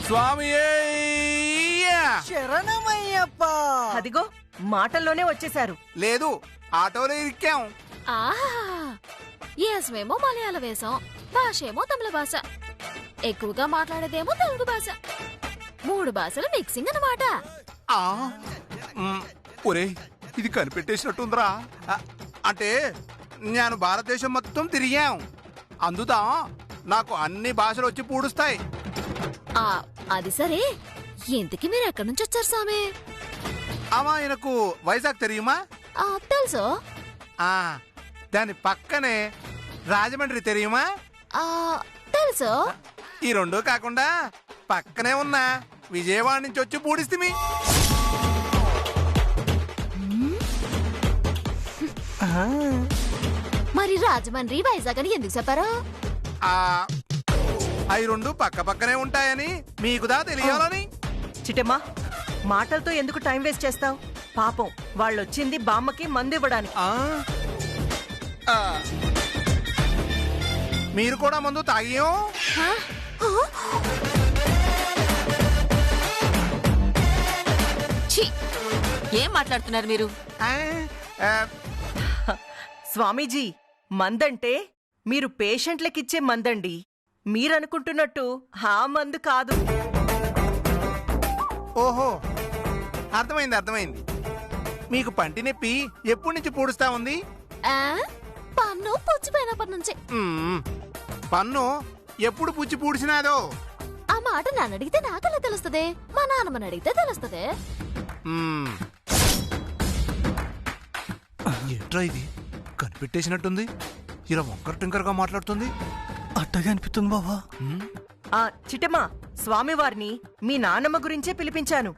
స్వామి శరణమయ్యప్ప. అదిగో మాటల్లోనే వచ్చేశారు. లేదు, ఆటోలో ఇరిక్కాం. ఏమేమో మలయాళ వేషం, భాష ఏమో తమిళ భాష, ఎక్కువగా మాట్లాడేదేమో తెలుగు భాష. 3 భాషలు మిక్సింగ్ అన్నమాట. ఒరే, ఇది కనిపెట్టేసినట్టుందిరా. అంటే నేను భారతదేశం మొత్తం తిరిగాం, అందుదా నాకు అన్ని భాషలు వచ్చి పూడుస్తాయి. అది సరే, ఇంతకి మీరు ఎక్కడి నుంచి వచ్చారు స్వామి? అమ్మా, ఆయనకు వైజాగ్ తెలియమా? తెలుసు. దాని పక్కనే రాజమండ్రి తెలియమా? తెలుసు. ఈ రెండూ కాకుండా పక్కనే ఉన్న విజయవాడ నుంచి వచ్చి పూడిస్తే. మరి రాజమండ్రి వైజాగ్ అని ఎందుకు చెప్పారు? అవి రెండు పక్క పక్కనే ఉంటాయని మీకుదా తెలియాలని. చిట్టమ్మా, మాటలతో ఎందుకు టైం వేస్ట్ చేస్తావు? పాపం వాళ్ళొచ్చింది బామ్మకి మందు ఇవ్వడానికి. మీరు కూడా మందు తాగియం? ఏం మాట్లాడుతున్నారు మీరు? స్వామీజీ, మందంటే మీరు పేషెంట్లకిచ్చే మందండి. మీరనుకుంటున్నట్టు ఆ మందు కాదు. ఓహో, అర్థమైంది. మీకు పంటి నొప్పి ఎప్పటి నుంచి పూడుస్తా ఉంది? పన్ను పుచ్చిపోయినప్పటి నుంచి. పన్ను ఎప్పుడు పుచ్చి పూడ్చినాదో? ఆ మాట నన్ను అడిగితే నాకెలా తెలుస్తుంది? మా నాన్నమ్మని అడిగితే తెలుస్తుంది. ఏంట్రా ఇది, కనిపెట్టేసినట్టుంది. ఇలా వంకర టింకరగా మాట్లాడుతుంది. అట్టగా అనిపిస్తుంది బాబా. చిట్టమ్మా, స్వామివారిని మీ నాన్నమ్మ గురించే పిలిపించాను.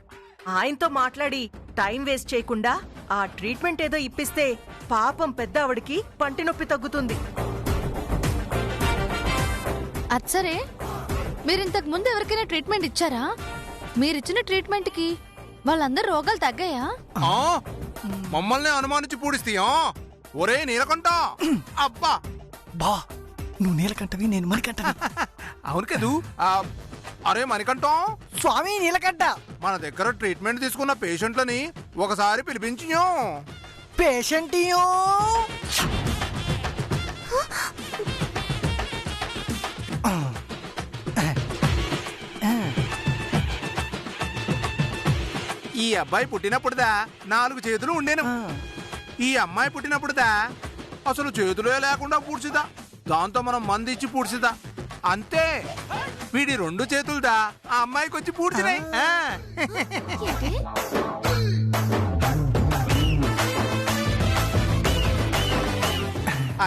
ఆయనతో మాట్లాడి టైం వేస్ట్ చేయకుండా ఆ ట్రీట్మెంట్ ఏదో ఇప్పిస్తే పాపం పెద్ద ఆవిడికి పంటి నొప్పి తగ్గుతుంది. అచ్చరే, మీరింతకు ముందు ఎవరికైనా ట్రీట్మెంట్ ఇచ్చారా? మీరిచ్చిన ట్రీట్మెంట్ కి వాళ్ళందరూ రోగాలు తగ్గాయా? మమ్మల్ని అనుమానించి పూడిస్తీయా? ఒరే నీలకంఠ! అబ్బా బా, నువ్వు నీలకంఠవి, నేను మణికంఠవి. అవును కదూ. అరే మణికంఠం, స్వామి నీలకంఠ. మన దగ్గర ట్రీట్మెంట్ తీసుకున్న పేషెంట్లని ఒకసారి పిలిపించియో. పేషెంట్ ఈ అబ్బాయి పుట్టినప్పుడుదా 4 చేతులు ఉండేను. ఈ అమ్మాయి పుట్టినప్పుడుదా అసలు చేతులే లేకుండా పూడ్చిదా. దాంతో మనం మందిచ్చి పూడ్చిదా. అంతే, వీడి 2 చేతులుదా ఆ అమ్మాయికి వచ్చి పూడ్చినాయి.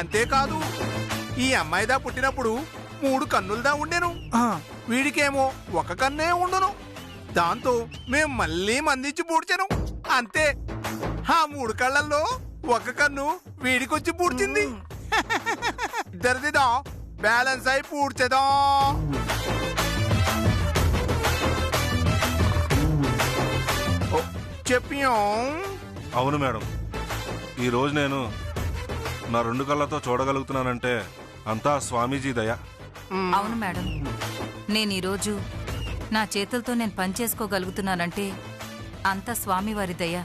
అంతేకాదు, ఈ అమ్మాయిదా పుట్టినప్పుడు 3 కన్నులదా ఉండేను. వీడికేమో 1 కన్నే ఉండును. దాంతో మేం మళ్ళీ మందిచ్చి పూడ్చాను. అంతే, ఆ 3 కళ్ళల్లో 1 కన్ను వీడికొచ్చి పూడ్చింది. ఇద్దరిదిదా బ్యాలెన్స్ అయి పూడ్చేదా. చెప్పియో. అవును మేడం, ఈరోజు నేను నా 2 కళ్ళతో చూడగలుగుతున్నానంటే అంతా స్వామీజీ దయ. అవును మేడం, నేను ఈరోజు నా చేతులతో నేను పనిచేసుకోగలుగుతున్నానంటే అంతా స్వామివారి దయ.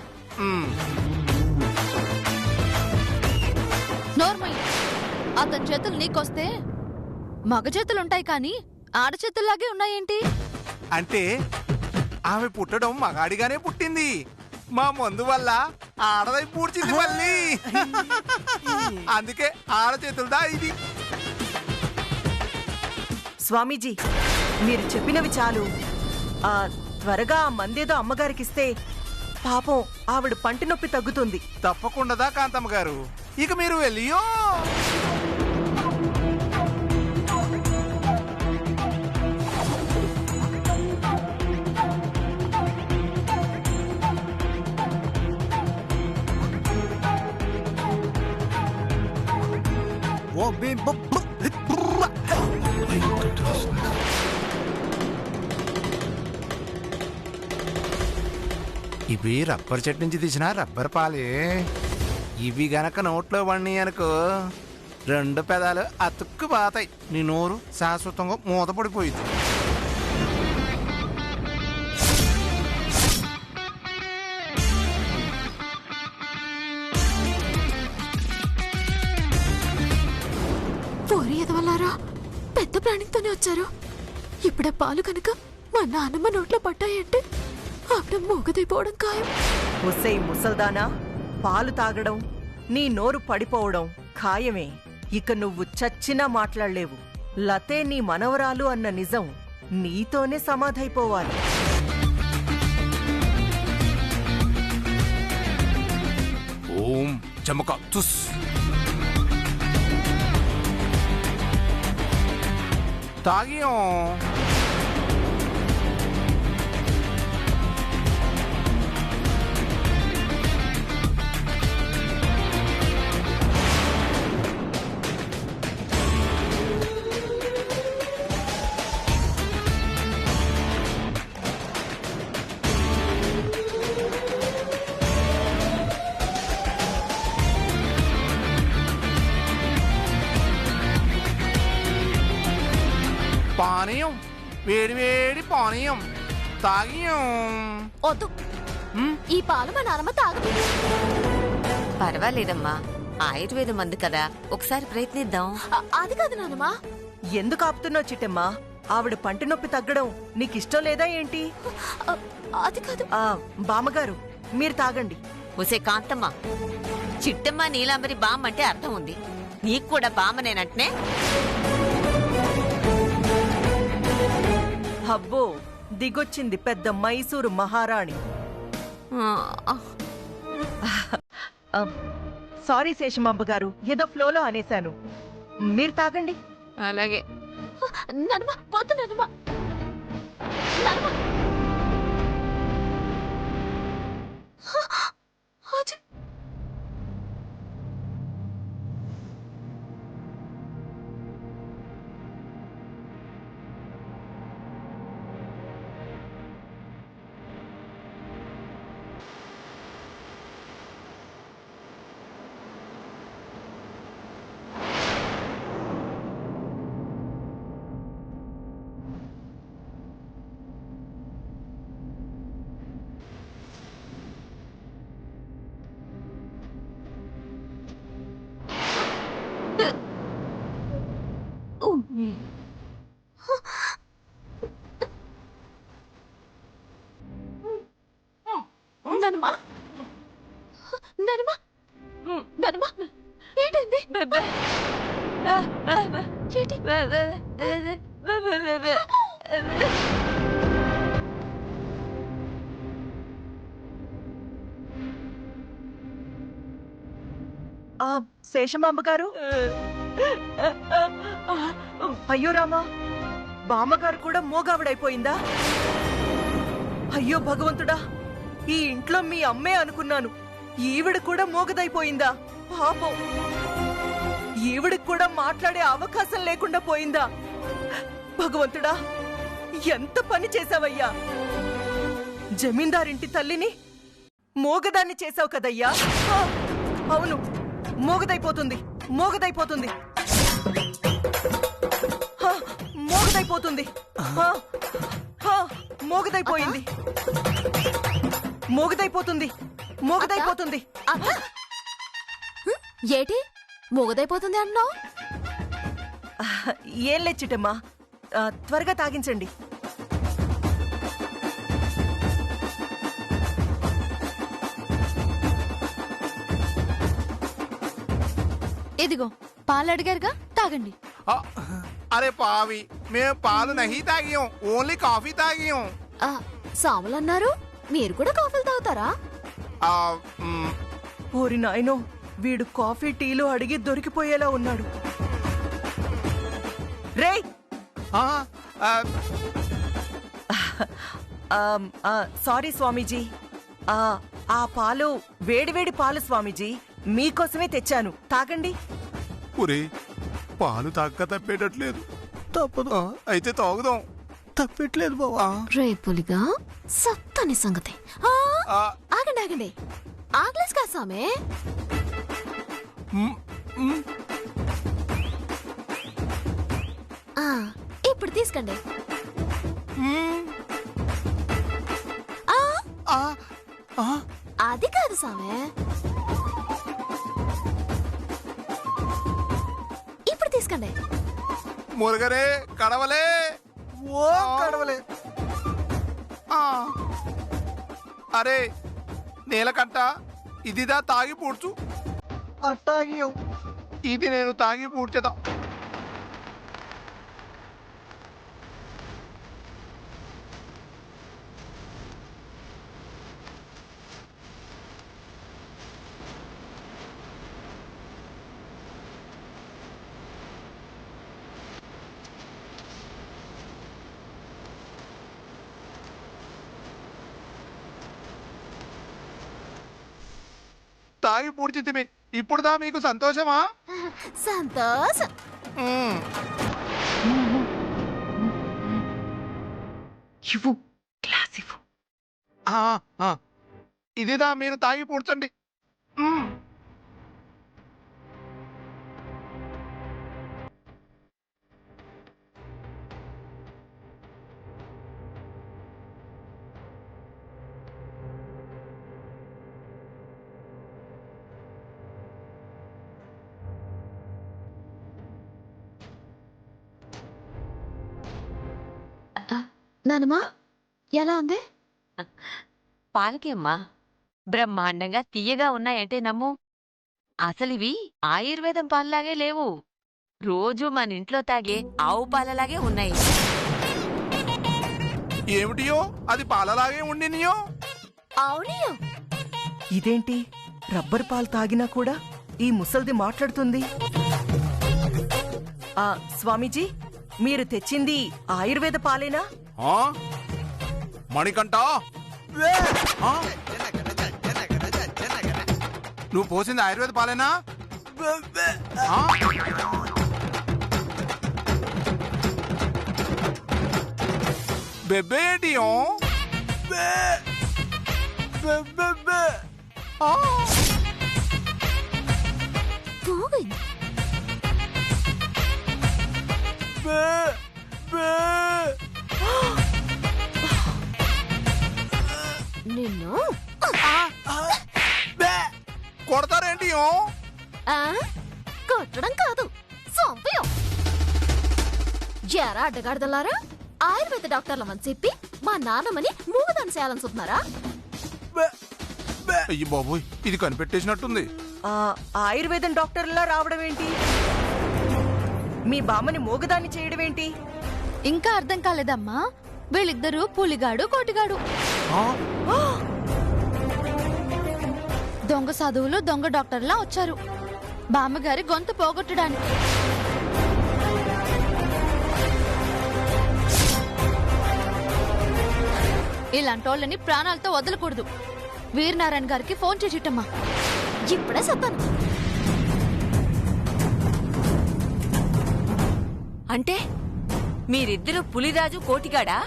నోర్మయ్య, అతని చేతులు నీకొస్తే మగ చేతులుంటాయి కానీ ఆడ చేతుల్లాగే ఉన్నాయేంటి? అంటే ఆమె పుట్టడం మగాడిగానే పుట్టింది. మా మందు వల్ల ఆడదై పూడ్చింది మళ్ళీ. అందుకే ఆడ చేతులదా ఇది. స్వామీజీ, మీరు చెప్పినవి చాలు. త్వరగా ఆ మందేదో అమ్మగారికిస్తే పాపం ఆవిడ పంటి నొప్పి తగ్గుతుంది. తప్పకుండా కాంతమ్మ గారు, ఇక మీరు వెళ్ళియో. ఇవి రబ్బర్ చెట్టు నుంచి తీసిన రబ్బర్ పాలే. ఇవి గనక నోట్లో పడినాయి అనుకో 2 పెదాలు అతుక్కు బాతాయి. నీ నోరు శాశ్వతంగా మూతపడిపోయింది. వచ్చారు. ఇప్పుడే పాలు కనుక మా నాన్నమ్మ నోట్లో పట్టాయంటే ఆవిడ మూగదైపోవడం ఖాయం. ఒసై ముసల్దానా, పాలు తాగడం, నీ నోరు పడిపోవడం ఖాయమే. ఇక నువ్వు చచ్చినా మాట్లాడలేవు. లతే నీ మనవరాలు అన్న నిజం నీతోనే సమాధైపోవాలి. ఓం చమక తుస్. తాగియం. పానీయం, వేడి వేడి పానీయం తాగియం. వద్దు, ఈ పాలు మా నాన్నమ్మ తాగదు. పర్వాలేదమ్మా, ఆయుర్వేద మందు కదా, ఒకసారి ప్రయత్నిద్దాం. అది కాదు నాన్నమ్మ. ఎందుకు ఆపుతున్నావు చిట్టమ్మా? ఆవిడ పంటి నొప్పి తగ్గడం నీకిష్టం లేదా ఏంటి? అది కాదు. బామ్మగారు, మీరు తాగండి. ఒసే కాంతమ్మ, చిట్టమ్మ నీలాంబరి బామ్మ అంటే అర్థం ఉంది. నీకు కూడా బామ్మనేనంటనే? అబ్బో, దిగొచ్చింది పెద్ద మైసూరు మహారాణి. సారీ శేషమాంబ గారు, ఏదో ఫ్లోలో అనేశాను. మీరు తాగండి. అలాగే. నాన్నమ్మ, వద్దు నాన్నమ్మ. నాన్నమ్మ. అది నాన్నమ్మ. నాన్నమ్మ. నాన్నమ్మ. ఏంటండి? శేషమాంబ గారు. అయ్యో రామా, బామ్మగారు కూడా మోగావిడైపోయిందా? అయ్యో భగవంతుడా, ఈ ఇంట్లో మీ అమ్మే అనుకున్నాను. ఈవిడ కూడా మోగదైపోయిందా? పాపం, ఈవిడికి కూడా మాట్లాడే అవకాశం లేకుండా పోయిందా? భగవంతుడా, ఎంత పని చేశావయ్యా! జమీందారింటి తల్లిని మోగదాన్ని చేశావు కదయ్యా. అవును, మోగదైపోతుంది, మోగదైపోతుంది, మోగదైపోతుంది, మోగదైపోయింది, మోగదైపోతుంది, మోగదైపోతుంది. ఏటి మూగదైపోతుంది అన్నావు? ఏం లేచిటమ్మా, త్వరగా తాగించండి. ఇదిగో పాలు అడిగారుగా, తాగండి. అరే పావి, మేము పాలు నహీ తాగియం, ఓన్లీ కాఫీ తాగియం. సాములు అన్నారు, మీరు కూడా కాఫీలు తాగుతారా? ఓరి నాయనో, వీడు కాఫీ టీలు అడిగి దొరికిపోయేలా ఉన్నాడు. రేయ్, సారీ స్వామీజీ, ఆ పాలు వేడివేడి పాలు స్వామీజీ, మీకోసమే తెచ్చాను, తాగండి. ఒరే, పాలు తాక్క తప్పేటట్లేదు. తప్పదు, అయితే తాగుదాం. తప్పట్లేదు బావా. రేపులిగా సత్తని సంగతి. ఆగండి ఆగండి, ఆగలేసి కాదు సామే. ఇప్పుడు తీసుకోండి. అది కాదు సామే, ఇప్పుడు తీసుకోండి. మురగరే కడవలే ఓ కడవలే. ఆ. అరే నీలకంట ఇదిదా తాగి పూడ్చు. అట్టాగి ఇది నేను తాగి పూడ్చేదా. తాగి పూడ్చితిమి. ఇప్పుడుదా మీకు సంతోషమా? సంతోషం. ఇవ్వు గ్లాస్ ఇవ్వు. ఇదిదా మీరు తాగి పూడ్చండి. నానమ్మా ఎలా ఉంది? పాలకి అమ్మా బ్రహ్మాండంగా తీయగా ఉన్నాయంటే నమ్ము. అసలివి ఆయుర్వేదం పాలలాగే లేవు. రోజు మన ఇంట్లో తాగే ఆవు పాలలాగే ఉన్నాయి. ఏమిటియో అది పాలలాగే ఉండినియో. అవునియో. ఇదేంటి రబ్బర్ పాలు తాగినా కూడా ఈ ముసల్ది మాట్లాడుతుంది? స్వామీజీ, మీరు తెచ్చింది ఆయుర్వేద పాలేనా? మణికంఠ, నువ్వు పోసింది ఆయుర్వేద పాలేనా? బెబ్బేటియో పోయింది. నిన్ను కొడతారేంటియో? కొట్టడం కాదు, సొంపయం. ఎరా అడ్డగాడదలారా, ఆయుర్వేద డాక్టర్లమని చెప్పి మా నాన్నమని మూగదాన్ని చేయాలని చూస్తున్నారా? అయ్యి బాబోయ్, ఇది కనిపెట్టేసినట్టుంది. ఆయుర్వేదం డాక్టర్లా రావడం ఏంటి? మీ బామ్మని మోగదాన్ని చేయడం ఏంటి? ఇంకా అర్థం కాలేదమ్మా. వీళ్ళిద్దరూ పులిగాడు కోటిగాడు. దొంగ సాధువులు దొంగ డాక్టర్లా వచ్చారు బామ్మగారి గొంతు పోగొట్టడానికి. ఇలాంటోళ్ళని ప్రాణాలతో వదలకూడదు. వీరనారాయణ గారికి ఫోన్ చేసిట్టమ్మా. ఇప్పుడే చెప్తాను. అంటే మీరిద్దరు పులిరాజు కోటిగాడా?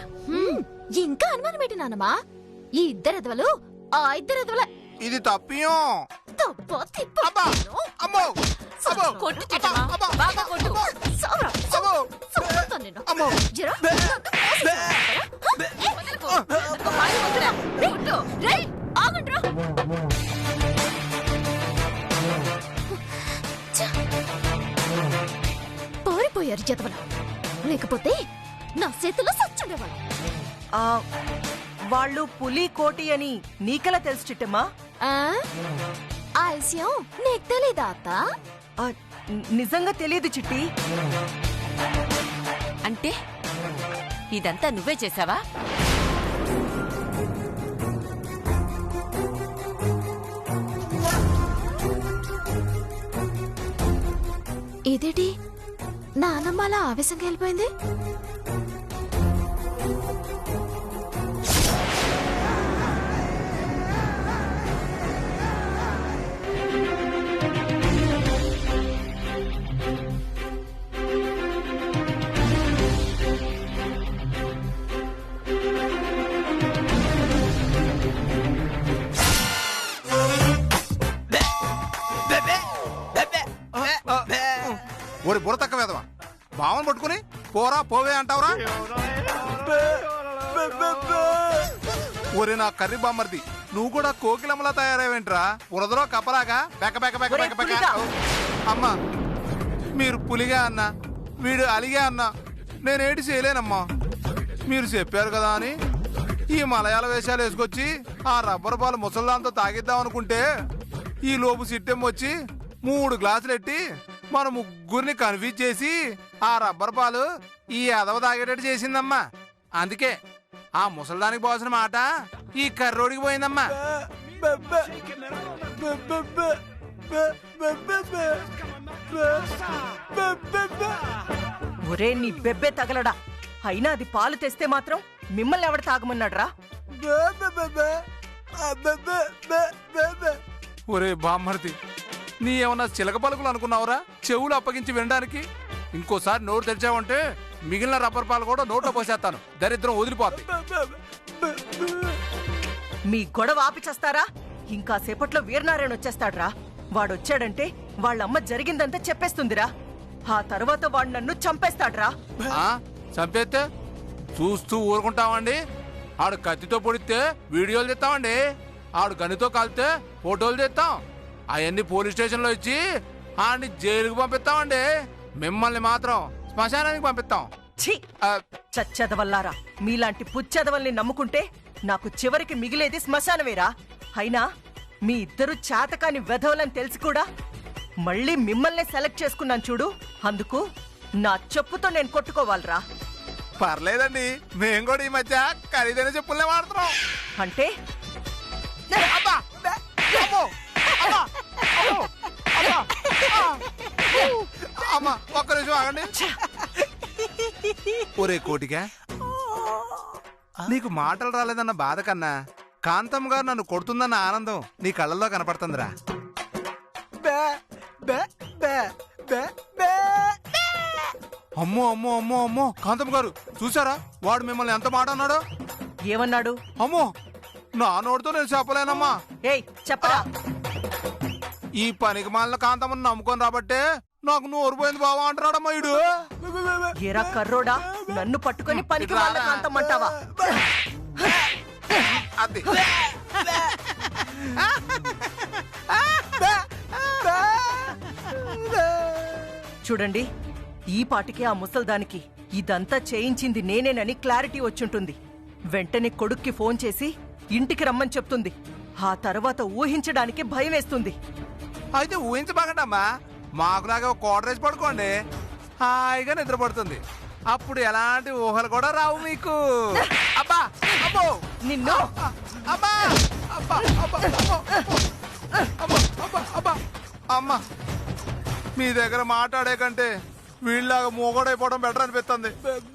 ఇంకా అనుమానం ఏంటి నానమ్మా? ఈ ఇద్దరు ఎదవలు ఆ ఇద్దరు ఎదవల. ఇది తప్పియో. తప్పో తిప్పో అబ్బా, అమ్మో, అమ్మో, కొట్టు చిట్టమ్మా, అబ్బా, బాగా కొట్టు. సౌరా, అమ్మో, చంపుతాను నిన్ను. అమ్మో. జరా, వదలకు. పాలు వదలా. కొట్టు. రేయ్, ఆగండ్రా. పారిపోయారు జతవల. లేకపోతే నా చేతిలో సచ్చుండేవాడు. వాళ్ళు పులి కోటి అని నీకెలా తెలుసు చిట్టమ్మా? ఆ విషయం నీకు తెలీదా అత్త? నిజంగా తెలియదు చిట్టి. అంటే ఇదంతా నువ్వే చేసావా? ఇదేంటి నానమ్మ అలా ఆవేశంగా వెళ్ళిపోయింది? ఒరి బుర్ర తక్క వేదవా, బావని పట్టుకుని పోరా పోవే అంటావురా? ఒరి నా కర్రీ బామ్మర్ది, నువ్వు కూడా కోకిలమ్మలా తయారయ్యేంట్రా? ఉరదలో కప్పలాగా బెక్క బెక్క బెక్క బెక్క బెక్క. అమ్మా, మీరు పులిగా అన్నా వీడు అలిగే అన్నా నేనేటి చేయలేనమ్మా. మీరు చెప్పారు కదా అని ఈ మలయాళ వేషాలు వేసుకొచ్చి ఆ రబ్బర్ పాలు ముసల్దాంతో తాగిద్దాం అనుకుంటే ఈ లోపు సిట్టెం వచ్చి 3 గ్లాసులు ఎట్టి మన ముగ్గురిని కన్ఫ్యూజ్ చేసి ఆ రబ్బర్ పాలు ఈ ఎదవ తాగేటట్టు చేసిందమ్మా. అందుకే ఆ ముసల్దానికి పోసిన మాట ఈ కర్రోడికి పోయిందమ్మా. ఒరే నీ బెబ్బే తగలడా, అయినా అది పాలు తెస్తే మాత్రం మిమ్మల్ని ఎవడ తాగమన్నాడ్రా? ఒరే బామ్మర్ది, నీ ఏమన్నా చిలక పలుకులు అనుకున్నావురా చెవులు అప్పగించి వినడానికి? ఇంకోసారి నోరు తెరిచావంటే మిగిలిన రబ్బర్ పాలు కూడా నోట్లో పోసేస్తాను. దరిద్రం వదిలిపోద్ది. మీ గొడవ ఆపి చేస్తారా? ఇంకా సేపట్లో వీరనారాయణ వచ్చేస్తాడ్రా. వాడొచ్చాడంటే వాళ్ళమ్మ జరిగిందంతా చెప్పేస్తుందిరా. ఆ తర్వాత వాడు నన్ను చంపేస్తాడ్రా. చంపేస్తే చూస్తూ ఊరుకుంటామండి? ఆడు కత్తితో పొడితే వీడియోలు తెస్తామండి, ఆడు గనితో కాలితే ఫోటోలు తెస్తాం. అవన్నీ పోలీస్ స్టేషన్లో ఇచ్చి ఆడిని జైలుకు పంపిస్తామండి. మిమ్మల్ని మాత్రం శ్మశానానికి పంపిస్తాం. ఛీ, చచ్చెదవల్లారా, మీలాంటి పుచ్చెదవల్ని నమ్ముకుంటే నాకు చివరికి మిగిలేది శ్మశానమేరా. అయినా మీ ఇద్దరు చేతకాని వెధవలని తెలిసి కూడా మళ్ళీ మిమ్మల్ని సెలెక్ట్ చేసుకున్నాను చూడు. అందుకు నా చెప్పుతో నేను కొట్టుకోవాలరా. పర్లేదండి, మేము కూడా ఈ మధ్య ఖరీదైన చెప్పులనే వాడుతున్నాం. అంటే అబ్బా! అమ్మో! అమ్మా! అమ్మో! అమ్మా! అమ్మా, ఒక్క నిమిషం ఆగండి. ఒరే కోటిగా, నీకు మాటలు రాలేదన్న బాధ కన్నా కాంతమ్మ గారు నన్ను కొడుతుందన్న ఆనందం నీ కళ్ళల్లో కనపడుతుందిరా. అమ్మో అమ్మో అమ్మో అమ్మో, కాంతమ్మ గారు చూసారా వాడు మిమ్మల్ని ఎంత మాట అన్నాడో? ఏమన్నాడు? అమ్మో, నా నోటితో నేను చెప్పలేనమ్మా. ఏయ్ చెప్పరా. ఈ పనికి మాలిన కాంతమ్మని నమ్ముకొని రాబట్టే నాకు నోరు పోయింది బావా అంటున్నాడమ్మా ఇడు. ఏరా కర్రోడా, నన్ను పట్టుకొని పనికి వాళ్ళ కాంతమ్మంటావా? అది చూడండి, ఈ పాటికే ఆ ముసల్దానికి ఇదంతా చేయించింది నేనేనని క్లారిటీ వచ్చుంటుంది. వెంటనే కొడుక్కి ఫోన్ చేసి ఇంటికి రమ్మని చెప్తుంది. ఆ తర్వాత ఊహించడానికి భయం వేస్తుంది. అయితే ఊహించబాగండమ్మా, మాకులాగా ఒక కోటరేసి పడుకోండి, హాయిగా నిద్రపడుతుంది. అప్పుడు ఎలాంటి ఊహలు కూడా రావు మీకు. అబ్బా! అబ్బో! నిన్ను అబ్బా! అబ్బా! అబ్బా! అబ్బా! అబ్బా! అబ్బా! అమ్మా, మీ దగ్గర మాట్లాడే కంటే వీళ్ళలాగా మూగోడైపోవడం బెటర్ అనిపిస్తుంది.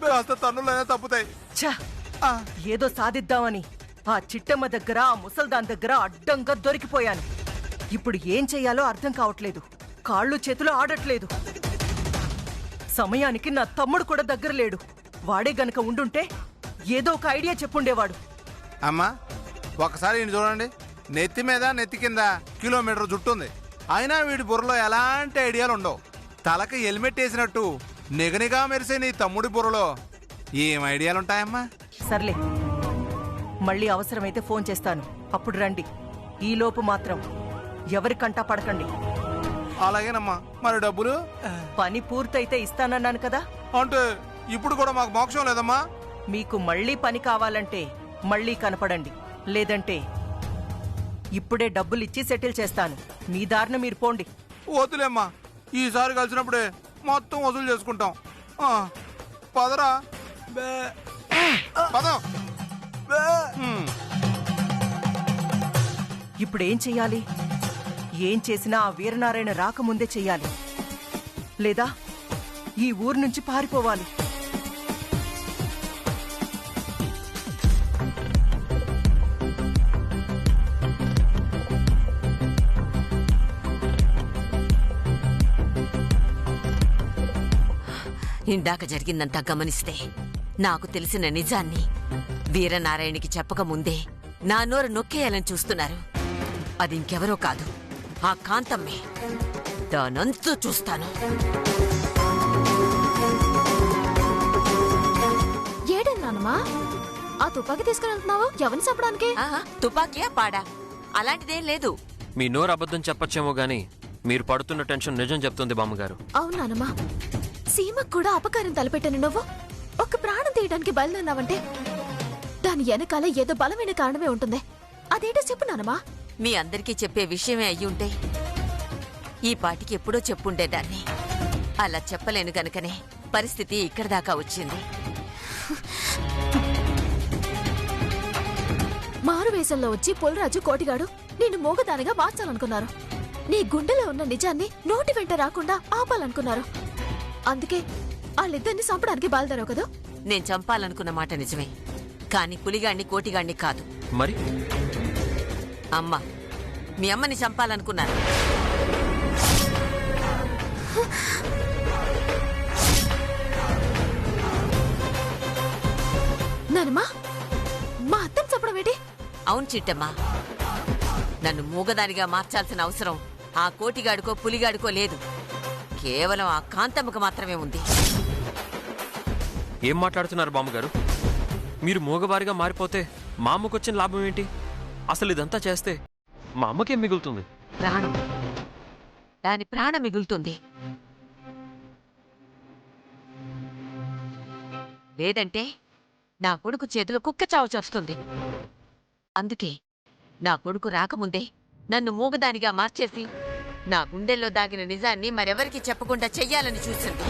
కాస్త తన్నులైనా తప్పుతాయి. ఛ! ఏదో సాధిద్దామని ఆ చిట్టమ్మ దగ్గర, ఆ ముసల్దాన్ దగ్గర అడ్డంగా దొరికిపోయాను. ఇప్పుడు ఏం చెయ్యాలో అర్థం కావట్లేదు. కాళ్ళు చేతులు ఆడట్లేదు. సమయానికి నా తమ్ముడు కూడా దగ్గర లేడు. వాడే గనక ఉండుంటే ఏదో ఒక ఐడియా చెప్పుండేవాడు. అమ్మా, ఒకసారి ఈయన చూడండి. నెత్తి మీద నెత్తి కింద కిలోమీటర్ జుట్టు ఉంది. అయినా వీడి బుర్రలో ఎలాంటి ఐడియాలు ఉండవు. తలకి హెల్మెట్ వేసినట్టు నిగనిగా మెరిసే నీ తమ్ముడి బుర్రలో ఏం ఐడియాలు ఉంటాయమ్మా? సర్లే, మళ్ళీ అవసరమైతే ఫోన్ చేస్తాను, అప్పుడు రండి. ఈలోపు మాత్రం ఎవరికంటా పడకండి. అలాగేనమ్మా. మరి డబ్బులు? పని పూర్తయితే ఇస్తానన్నాను కదా. అంటే ఇప్పుడు కూడా మాకు మోక్షం లేదమ్మా. మీకు మళ్ళీ పని కావాలంటే మళ్ళీ కనపడండి, లేదంటే ఇప్పుడే డబ్బులిచ్చి సెటిల్ చేస్తాను. మీ దారిన మీరు పోండి. వద్దులేమ్మా, ఈసారి కలిసినప్పుడే మొత్తం వసూలు చేసుకుంటాం. పదరా. పద. ఇప్పుడేం చెయ్యాలి? ఏం చేసినా ఆ వీరనారాయణ రాకముందే చెయ్యాలి, లేదా ఈ ఊరు నుంచి పారిపోవాలి. ఇందాక జరిగిందంతా గమనిస్తే నాకు తెలిసిన నిజాన్ని వీరనారాయణకి చెప్పకముందే నా నోరు నొక్కేయాలని చూస్తున్నారు. అది ఇంకెవరో కాదు, ఆ కాంతమ్మే. దానంతా చూస్తాను. ఏడన్నానమ్మా? ఆ తుపాకీ తీసుకుని వెళ్తున్నావా? ఎవరిని చెప్పడానికి? తుపాకీయా పాడా? అలాంటిదేం లేదు. మీ నోరు అబద్ధం చెప్పచ్చేమో గాని మీరు పడుతున్న టెన్షన్ నిజం చెప్తుంది బామ్మగారు. అవునానమ్మా? సీమకు కూడా అపకారం తలపెట్టిన నువ్వు ఒక ప్రాణం తీయడానికి బయలుదేరినావంటే దాని వెనకాల ఏదో బలమైన కారణమే ఉంటుంది. అదేంటో చెప్పు నానమ్మా. మీ అందరికీ చెప్పే విషయమే అయ్యుంటే ఈ పాటికి ఎప్పుడో చెప్పుండేదాన్ని. అలా చెప్పలేను గనుకనే పరిస్థితి ఇక్కడ దాకా వచ్చింది. మారువేషంలో వచ్చి పొలరాజు కోటిగాడు నిన్ను మోగదానిగా మార్చాలనుకున్నారు. నీ గుండెలో ఉన్న నిజాన్ని నోటి వెంట రాకుండా ఆపాలనుకున్నారు. అందుకే వాళ్ళిద్దరిని చంపడానికి బయలుదేరావు కదా. నేను చంపాలనుకున్న మాట నిజమే, కాని పులిగాణ్ణి కోటిగాణ్ణి కాదు. మరి అమ్మ, మీ అమ్మని చంపాలనుకున్నాను. నానమ్మా, మా అత్తని చంపడం ఏంటి? అవును చిట్టమ్మా, నన్ను మూగదానిగా మార్చాల్సిన అవసరం ఆ కోటిగాడికో పులిగాడికో లేదు. కేవలం ఆ కాంతమ్మకు మాత్రమే ఉంది. ఏం మాట్లాడుతున్నారు బామ్మగారు? మీరు మూగవారిగా మారిపోతే మా అమ్మకొచ్చిన లాభం ఏంటి? అసలు ఇదంతా చేస్తే మా అమ్మకేం మిగులుతుంది? ప్రాణం, దాని ప్రాణం మిగులుతుంది. లేదంటే నా కొడుకు చేతిలో కుక్క చావు చేస్తుంది. అందుకే నా కొడుకు రాకముందే నన్ను మూగదానిగా మార్చేసి నా గుండెల్లో దాగిన నిజాన్ని మరెవరికి చెప్పకుండా చెయ్యాలని చూసింది.